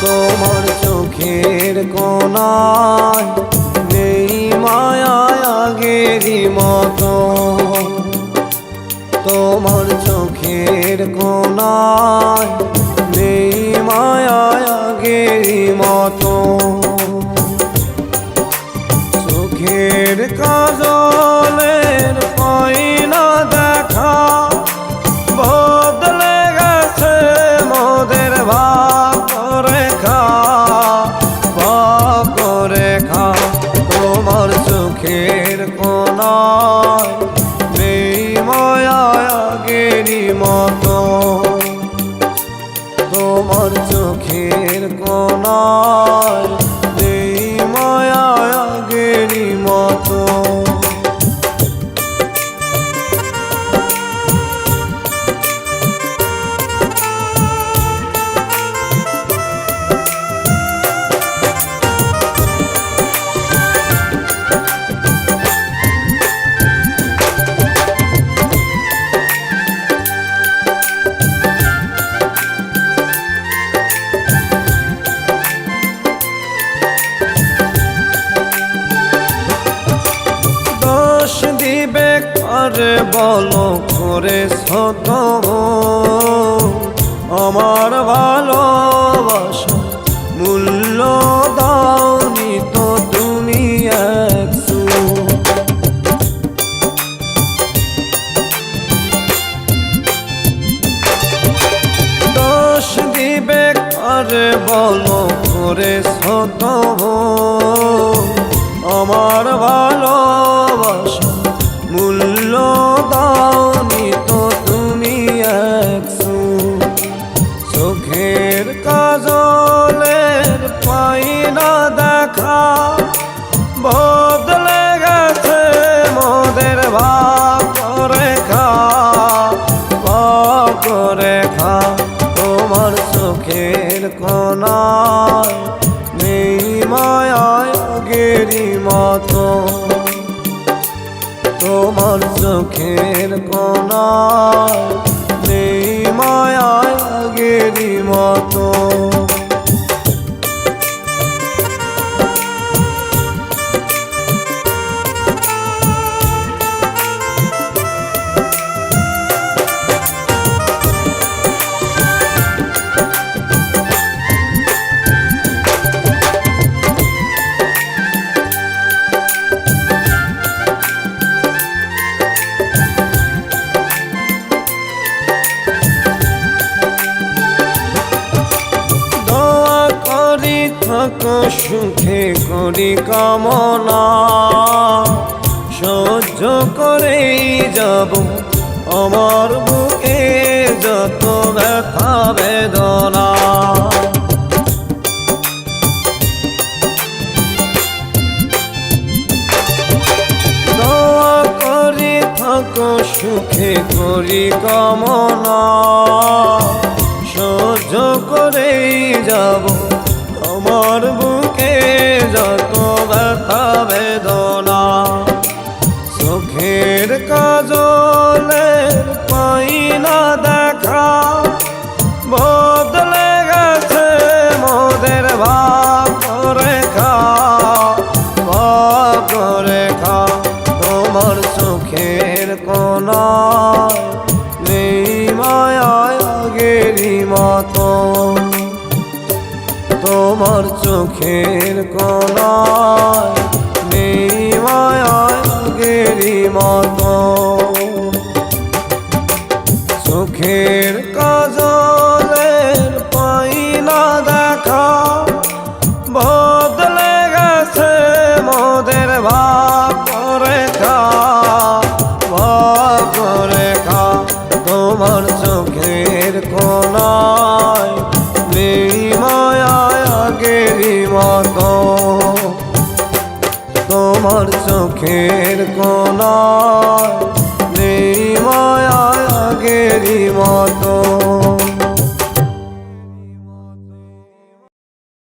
তোমার চোখের কোণায় নেই মায়া আগেরই মতো, তোমার চোখের কোণায় নেই মায়া আগেরই মতো। চোখের কাজলের পয়না দেখা বদলে গেছে মোদের ভাবরেখা, ভাবরেখা। তোমার চোখের কোণায় নেই মায়া আগেরই মতো, তোমার চোখের কোণায় নেই মায়া আগেরই মতো। দিবে কারে বলো করেছ তো আমার ভালোবাসা, মূল্য দাওনি তো তুমি একটু। দোষ দিবে কারে বলো করেছ তো আমার ভালোবাসা, মূল্য দাওনি তো তুমি একটু। চোখের কাজলের পাইনা দেখা বদলে গেছে মোদের ভাবরেখা, ভাবরেখা। তোমার চোখের কোণায় নেই মায়া আগেরই মতো, তোমার চোখের কোণায় নেই মায়া আগেরই মতো। থাকো সুখে করি কামনা, সহ্য করেই যাব আমার বুকে যত ব্যথা বেদনা। দোয়া করি থাকো সুখে করি কামনা, সহ্য করেই যাব আমার বুকে যত ব্যথা বেদনা। চোখের কাজলের পাইনা দেখা বদলে গেছে মোদের ভাবরেখা, ভাবরেখা। তোমার চোখের কোণায় নেই মায়া আগেরই মতো, তোমার চোখের কোণায় নেই মায়া আগেরই মতো। চোখের কাজলের পাইনা দেখা বদলে গেছে মোদের ভাবরেখা, ভাবরেখা। তোমার চোখের কোণায় নেই মায়া আগেরই মতো, তোমার চোখের কোণায়